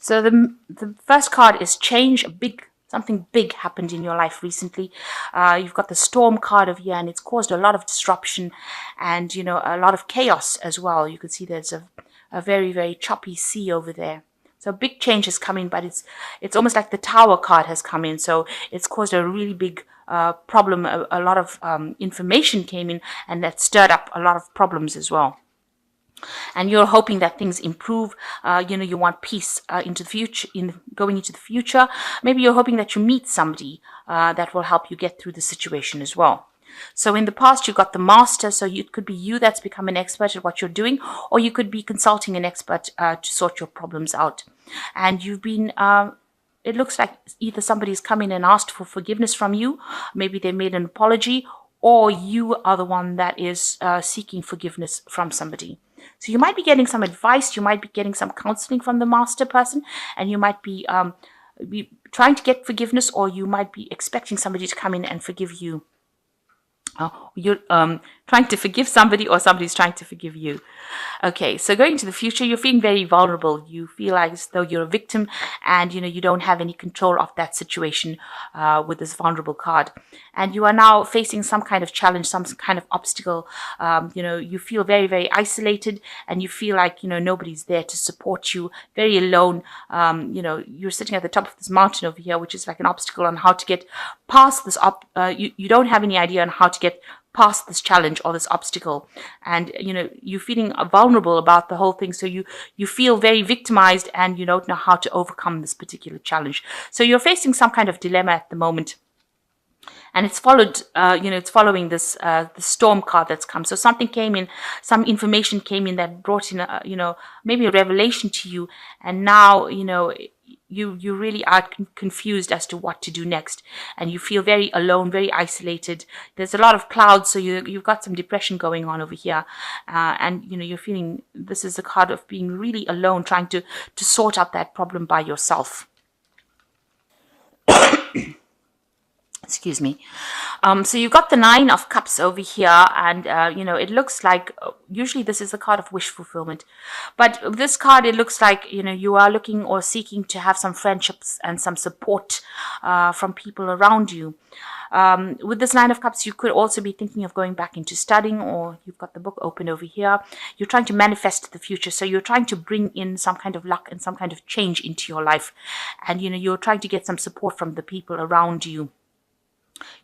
So the first card is change. Something big happened in your life recently. You've got the storm card over here, and it's caused a lot of disruption and, a lot of chaos as well. You can see there's a very, very choppy sea over there. So big change has come in, but it's almost like the Tower card has come in. So it's caused a really big problem. A lot of information came in, and that stirred up a lot of problems as well. And you're hoping that things improve. You want peace into the future, going into the future. Maybe you're hoping that you meet somebody that will help you get through the situation as well. So in the past, you got the master. So it could be you that's become an expert at what you're doing, or you could be consulting an expert to sort your problems out. And you've been it looks like either somebody's come in and asked for forgiveness from you. Maybe they made an apology, or you are the one that is seeking forgiveness from somebody. So you might be getting some advice, you might be getting some counseling from the master person, and you might be trying to get forgiveness, or you might be expecting somebody to come in and forgive you. You're trying to forgive somebody, or somebody's trying to forgive you. Okay, so going to the future, you're feeling very vulnerable. You feel like as though you're a victim, and you don't have any control of that situation with this vulnerable card. And you are now facing some kind of challenge, some kind of obstacle. You feel very, very isolated, and you feel like nobody's there to support you. Very alone. You're sitting at the top of this mountain over here, which is like an obstacle on how to get past this. You don't have any idea on how to get past this challenge or this obstacle, and you're feeling vulnerable about the whole thing. So you feel very victimized, and you don't know how to overcome this particular challenge. So you're facing some kind of dilemma at the moment, and it's following this the storm card that's come. So something came in, some information came in that brought in maybe a revelation to you, and now you really are confused as to what to do next, and you feel very alone, very isolated. There's a lot of clouds, so you've got some depression going on over here, and you're feeling this is a card of being really alone, trying to sort out that problem by yourself. Excuse me. So you've got the Nine of Cups over here, and it looks like usually this is a card of wish fulfillment, but this card, it looks like you are looking or seeking to have some friendships and some support from people around you. With this Nine of Cups, you could also be thinking of going back into studying, or you've got the book open over here. You're trying to manifest the future, so you're trying to bring in some kind of luck and some kind of change into your life, and you're trying to get some support from the people around you.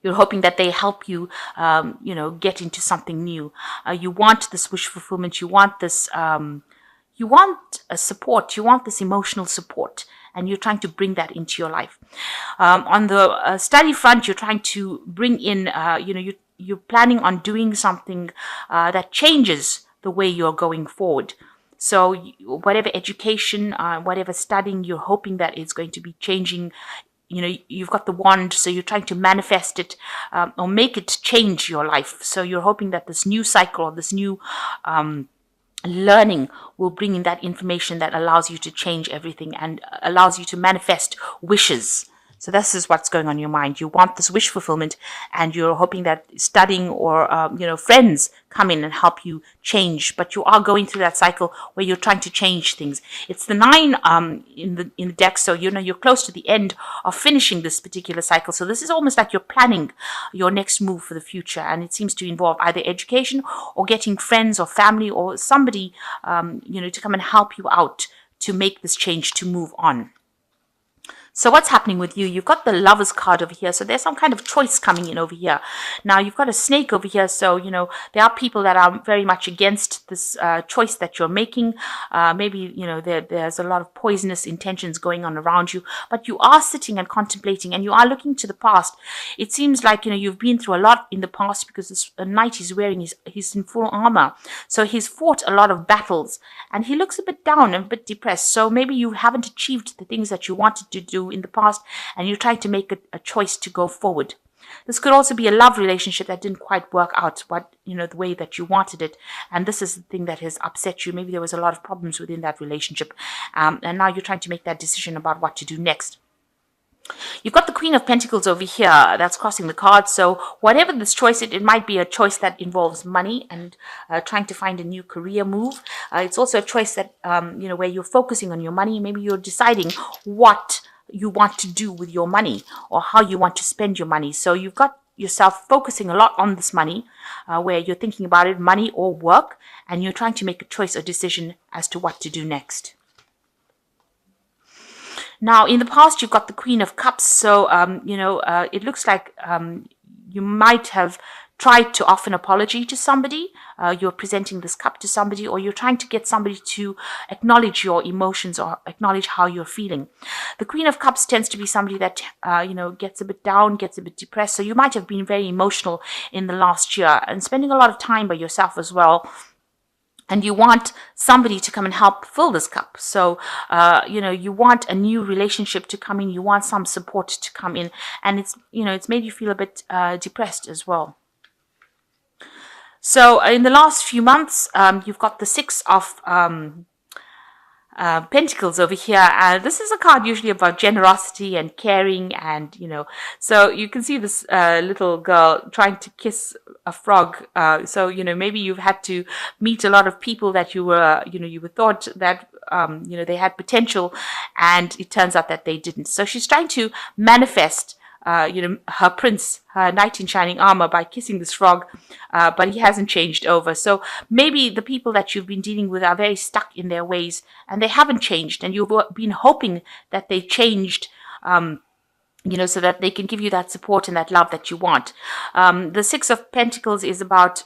You're hoping that they help you, get into something new. You want this wish fulfillment. You want this, you want a support. You want this emotional support, and you're trying to bring that into your life. On the study front, you're trying to bring in, you're planning on doing something that changes the way you're going forward. So whatever education, whatever studying, you're hoping that it's going to be changing. You've got the wand, so you're trying to manifest it or make it change your life. So you're hoping that this new cycle or this new learning will bring in that information that allows you to change everything and allows you to manifest wishes. So this is what's going on in your mind. You want this wish fulfillment, and you're hoping that studying or friends come in and help you change. But you are going through that cycle where you're trying to change things. It's the 9 in the deck, so you're close to the end of finishing this particular cycle. So this is almost like you're planning your next move for the future, and it seems to involve either education or getting friends or family or somebody to come and help you out to make this change, to move on. So what's happening with you? You've got the Lovers card over here. So there's some kind of choice coming in over here. Now you've got a snake over here. So, there are people that are very much against this choice that you're making. Maybe, there's a lot of poisonous intentions going on around you. But you are sitting and contemplating, and you are looking to the past. It seems like, you've been through a lot in the past, because this knight he's wearing, he's in full armor. So he's fought a lot of battles, and he looks a bit down and a bit depressed. So maybe you haven't achieved the things that you wanted to do in the past, and you're trying to make a choice to go forward. This could also be a love relationship that didn't quite work out the way that you wanted it, and this is the thing that has upset you. Maybe there was a lot of problems within that relationship, and now you're trying to make that decision about what to do next. You've got the Queen of Pentacles over here that's crossing the card. So whatever this choice, it might be a choice that involves money and trying to find a new career move. It's also a choice that, where you're focusing on your money. Maybe you're deciding what you want to do with your money or how you want to spend your money. So you've got yourself focusing a lot on this money, where you're thinking about it, money or work, and you're trying to make a choice or decision as to what to do next. Now, in the past, you've got the Queen of Cups. So, it looks like you might have tried to offer an apology to somebody. You're presenting this cup to somebody, or you're trying to get somebody to acknowledge your emotions or acknowledge how you're feeling. The Queen of Cups tends to be somebody that, gets a bit down, gets a bit depressed. So you might have been very emotional in the last year and spending a lot of time by yourself as well. And you want somebody to come and help fill this cup. So, you want a new relationship to come in. You want some support to come in. And it's made you feel a bit depressed as well. So in the last few months, you've got the Six of Pentacles over here. This is a card usually about generosity and caring, and so you can see this little girl trying to kiss a frog. So maybe you've had to meet a lot of people that you were thought that they had potential, and it turns out that they didn't. So she's trying to manifest her prince, her knight in shining armor, by kissing this frog, but he hasn't changed over. So maybe the people that you've been dealing with are very stuck in their ways and they haven't changed, and you've been hoping that they changed, so that they can give you that support and that love that you want. The Six of Pentacles is about,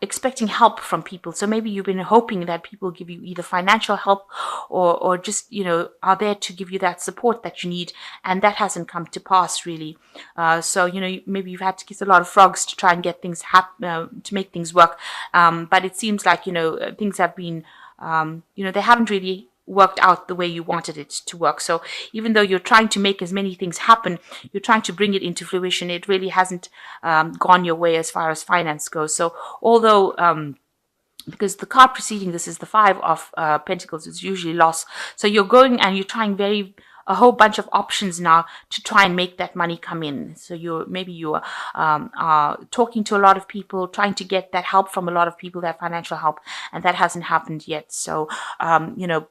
expecting help from people. So maybe you've been hoping that people give you either financial help or just are there to give you that support that you need, and that hasn't come to pass really. So maybe you've had to kiss a lot of frogs to try and get things to make things work, but it seems like things have been they haven't really worked out the way you wanted it to work. So even though you're trying to make as many things happen, you're trying to bring it into fruition, it really hasn't gone your way as far as finance goes. So although because the card preceding this is the Five of Pentacles, it's usually loss. So you're going and you're trying a whole bunch of options now to try and make that money come in. So you are talking to a lot of people, trying to get that help from a lot of people, that financial help, and that hasn't happened yet. So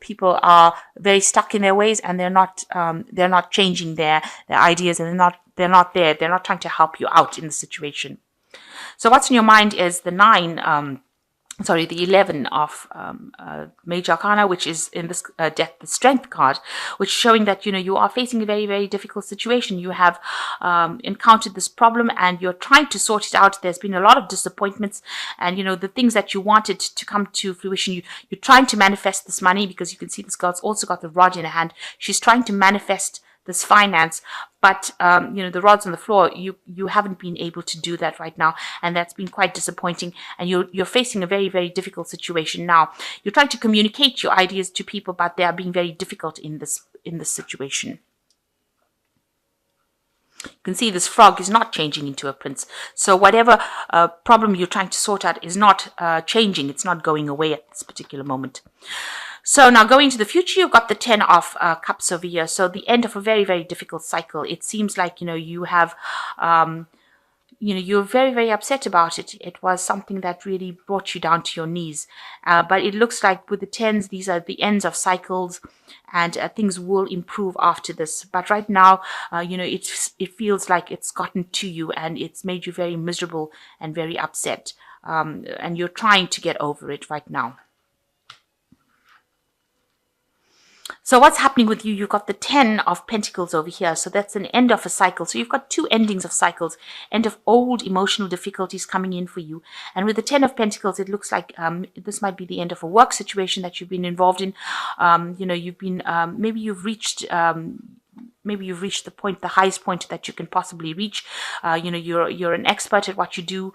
people are very stuck in their ways, and they're not changing their ideas, and they're not there. They're not trying to help you out in the situation. So what's in your mind is the the 11 of Major Arcana, which is in this Death, the Strength card, which is showing that, you are facing a very, very difficult situation. You have encountered this problem and you're trying to sort it out. There's been a lot of disappointments, and, the things that you wanted to come to fruition, you're trying to manifest this money, because you can see this girl's also got the rod in her hand. She's trying to manifest this finance, but the rod's on the floor. You haven't been able to do that right now, and that's been quite disappointing, and you're facing a very, very difficult situation now. You're trying to communicate your ideas to people, but they are being very difficult in this situation. You can see this frog is not changing into a prince. So whatever problem you're trying to sort out is not changing. It's not going away at this particular moment. So now going to the future, you've got the 10 of Cups over here. So the end of a very, very difficult cycle. It seems like, you have, you're very, very upset about it. It was something that really brought you down to your knees. But it looks like with the 10s, these are the ends of cycles, and things will improve after this. But right now, it feels like it's gotten to you, and it's made you very miserable and very upset. And you're trying to get over it right now. So what's happening with you? You've got the 10 of Pentacles over here. So that's an end of a cycle. So you've got two endings of cycles, end of old emotional difficulties coming in for you. And with the 10 of Pentacles, it looks like this might be the end of a work situation that you've been involved in. You've been, maybe you've reached the point, the highest point that you can possibly reach. You're an expert at what you do.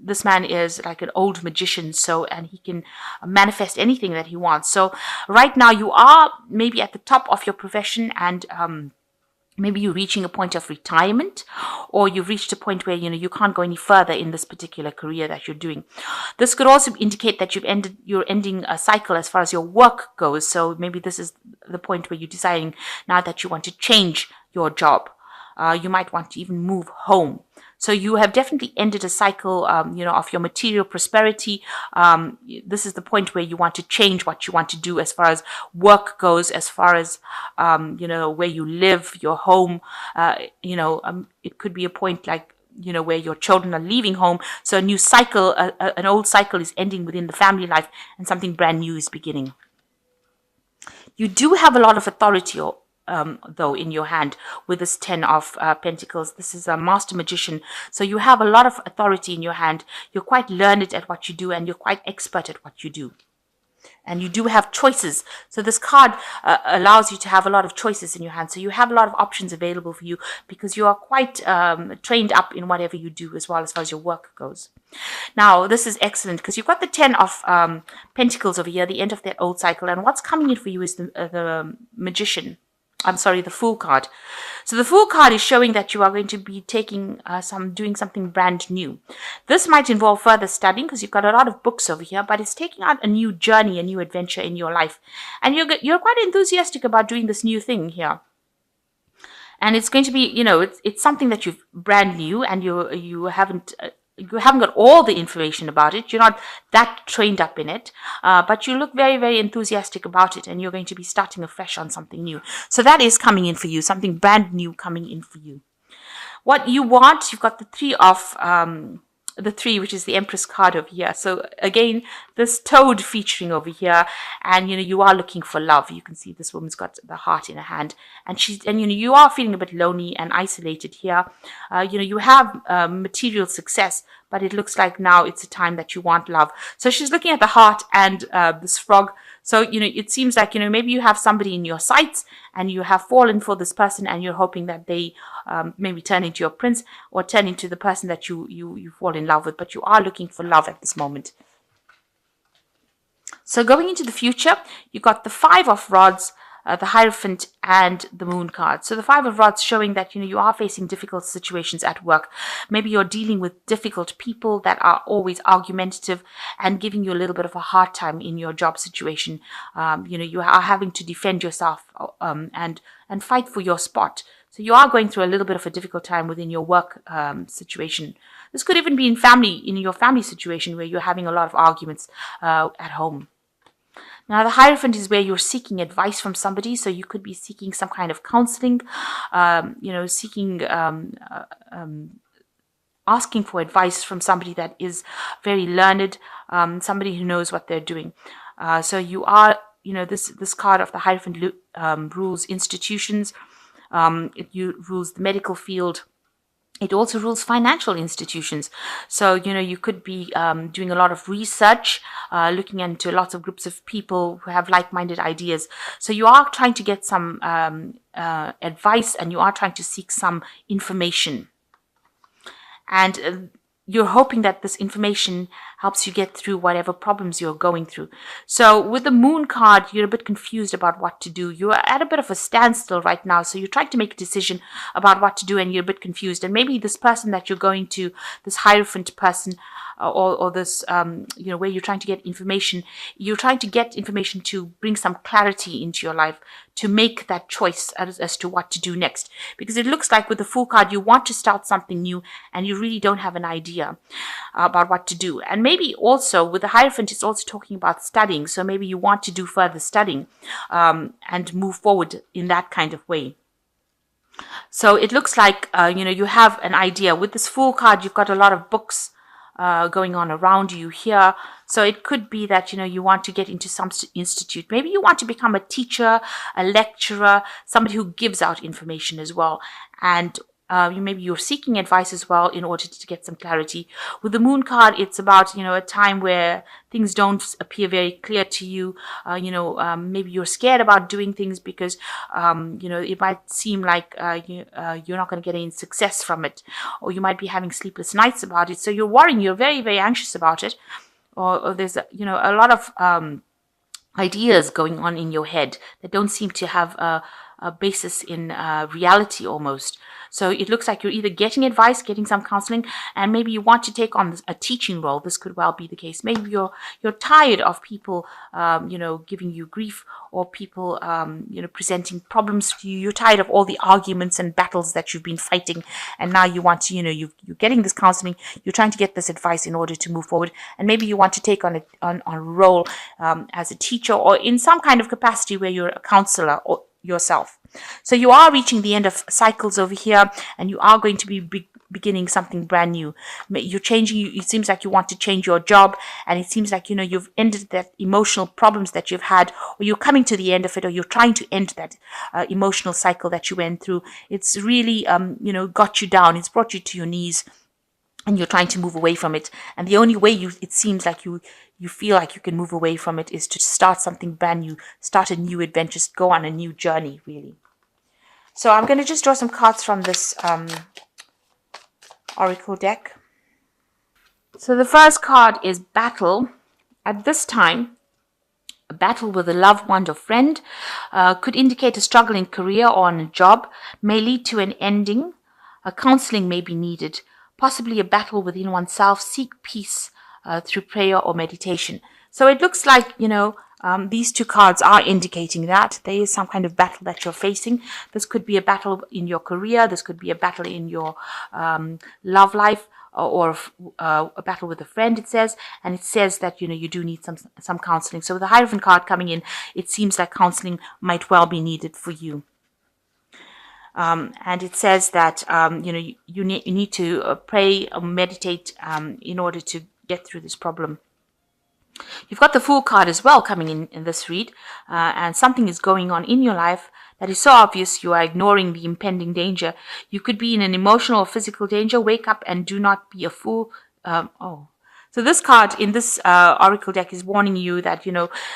This man is like an old magician, and he can manifest anything that he wants. So right now you are maybe at the top of your profession, and maybe you're reaching a point of retirement, or you've reached a point where you can't go any further in this particular career that you're doing. This could also indicate that you're ending a cycle as far as your work goes. So maybe this is the point where you're deciding now that you want to change your job. You might want to even move home. So you have definitely ended a cycle, of your material prosperity. This is the point where you want to change what you want to do as far as work goes, as far as, where you live, your home. It could be a point like, where your children are leaving home. So a new cycle, an old cycle is ending within the family life and something brand new is beginning. You do have a lot of authority, though, in your hand with this 10 of Pentacles. This is a master magician. So you have a lot of authority in your hand. You're quite learned at what you do and you're quite expert at what you do. And you do have choices. So this card allows you to have a lot of choices in your hand. So you have a lot of options available for you because you are quite trained up in whatever you do as far as your work goes. Now, this is excellent because you've got the 10 of Pentacles over here, the end of that old cycle. And what's coming in for you is the Magician. I'm sorry, the Fool card. So the Fool card is showing that you are going to be doing something brand new. This might involve further studying because you've got a lot of books over here, but it's taking out a new journey, a new adventure in your life. And you're quite enthusiastic about doing this new thing here. And it's going to be, it's something that you've brand new and you haven't got all the information about it. You're not that trained up in it, but you look very, very enthusiastic about it and you're going to be starting afresh on something new. So that is coming in for you, something brand new coming in for you. What you want, you've got the three, which is the Empress card over here. So again, this toad featuring over here, and you are looking for love. You can see this woman's got the heart in her hand, and you are feeling a bit lonely and isolated here. You have material success, but it looks like now it's a time that you want love. So she's looking at the heart and this frog. So, it seems like, maybe you have somebody in your sights and you have fallen for this person and you're hoping that they maybe turn into your prince or turn into the person that you fall in love with, but you are looking for love at this moment. So going into the future, you got the 5 of Rods, the Hierophant, and the Moon card. So the 5 of Rods showing that you are facing difficult situations at work. Maybe you're dealing with difficult people that are always argumentative and giving you a little bit of a hard time in your job situation. You are having to defend yourself and fight for your spot. So you are going through a little bit of a difficult time within your work situation. This could even be in your family situation where you're having a lot of arguments at home. Now, the Hierophant is where you're seeking advice from somebody. So you could be seeking some kind of counseling, asking for advice from somebody that is very learned, somebody who knows what they're doing. So you are, this card of the Hierophant rules institutions. It rules the medical field. It also rules financial institutions. So, you could be doing a lot of research, looking into lots of groups of people who have like-minded ideas. So you are trying to get some advice and you are trying to seek some information. And you're hoping that this information helps you get through whatever problems you're going through. So with the Moon card, you're a bit confused about what to do. You're at a bit of a standstill right now. So you're trying to make a decision about what to do and you're a bit confused. And maybe this person that you're going to, this Hierophant person, or this, where you're trying to get information, you're trying to get information to bring some clarity into your life, to make that choice as to what to do next. Because it looks like with the Fool card, you want to start something new and you really don't have an idea about what to do. And maybe also with the Hierophant, it's also talking about studying. So maybe you want to do further studying and move forward in that kind of way. So it looks like, you have an idea. With this Fool card, you've got a lot of books going on around you here. So it could be that, you want to get into some institute. Maybe you want to become a teacher, a lecturer, somebody who gives out information as well. And maybe you're seeking advice as well in order to get some clarity. With the Moon card, it's about, a time where things don't appear very clear to you. Maybe you're scared about doing things because, it might seem like you're not going to get any success from it. Or you might be having sleepless nights about it. So you're worrying, you're very, very anxious about it. Or there's, a lot of ideas going on in your head that don't seem to have basis in reality almost. So it looks like you're either getting advice, getting some counseling, and maybe you want to take on a teaching role. This could well be the case. Maybe you're tired of people, giving you grief, or people, presenting problems to you. You're tired of all the arguments and battles that you've been fighting, and now you want to, you're getting this counseling. You're trying to get this advice in order to move forward, and maybe you want to take on a role as a teacher, or in some kind of capacity where you're a counselor or yourself. So you are reaching the end of cycles over here, and you are going to be beginning something brand new. You're changing. It seems like you want to change your job, and it seems like you've ended that emotional problems that you've had, or you're coming to the end of it, or you're trying to end that emotional cycle that you went through. It's really got you down. It's brought you to your knees, and you're trying to move away from it. And the only way it seems like you feel like you can move away from it is to start something brand new, start a new adventure, go on a new journey, really. So I'm going to just draw some cards from this oracle deck. So the first card is battle. At this time, a battle with a loved one or friend could indicate a struggle in career or on a job, may lead to an ending. A counseling may be needed, possibly a battle within oneself. Seek peace through prayer or meditation. So it looks like, these two cards are indicating that there is some kind of battle that you're facing. This could be a battle in your career. This could be a battle in your love life, or a battle with a friend, it says. And it says that, you do need some counseling. So with the Hierophant card coming in, it seems like counseling might well be needed for you. And it says that, you need to pray or meditate in order to get through this problem. You've got the Fool card as well coming in this read, and something is going on in your life that is so obvious you are ignoring the impending danger. You could be in an emotional or physical danger. Wake up and do not be a fool. So this card in this oracle deck is warning you that,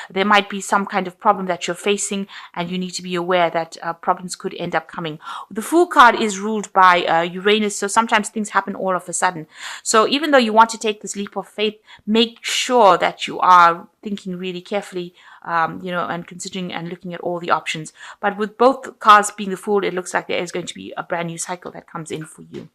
there might be some kind of problem that you're facing, and you need to be aware that problems could end up coming. The Fool card is ruled by Uranus, so sometimes things happen all of a sudden. So even though you want to take this leap of faith, make sure that you are thinking really carefully, and considering and looking at all the options. But with both cards being the Fool, it looks like there is going to be a brand new cycle that comes in for you.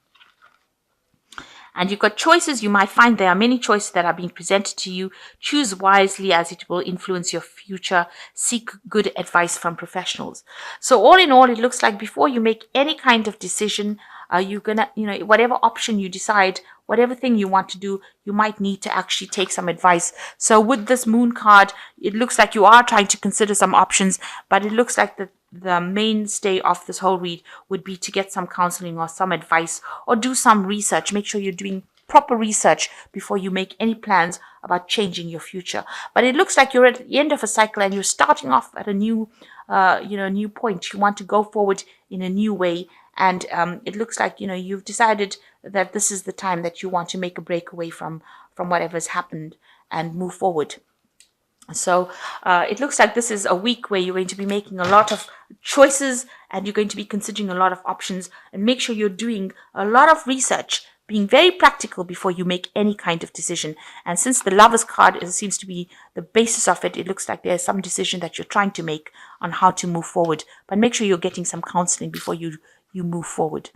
And you've got choices. You might find there are many choices that are being presented to you. Choose wisely, as it will influence your future. Seek good advice from professionals. So all in all, it looks like before you make any kind of decision, you're gonna, whatever option you decide, whatever thing you want to do, you might need to actually take some advice. So with this Moon card, it looks like you are trying to consider some options, but it looks like the mainstay of this whole read would be to get some counseling or some advice, or do some research. Make sure you're doing proper research before you make any plans about changing your future. But it looks like you're at the end of a cycle, and you're starting off at a new, new point. You want to go forward in a new way. And it looks like, you've decided that this is the time that you want to make a breakaway from whatever's happened and move forward. So it looks like this is a week where you're going to be making a lot of choices, and you're going to be considering a lot of options, and make sure you're doing a lot of research, being very practical before you make any kind of decision. And since the Lovers card seems to be the basis of it, it looks like there's some decision that you're trying to make on how to move forward. But make sure you're getting some counseling before you move forward.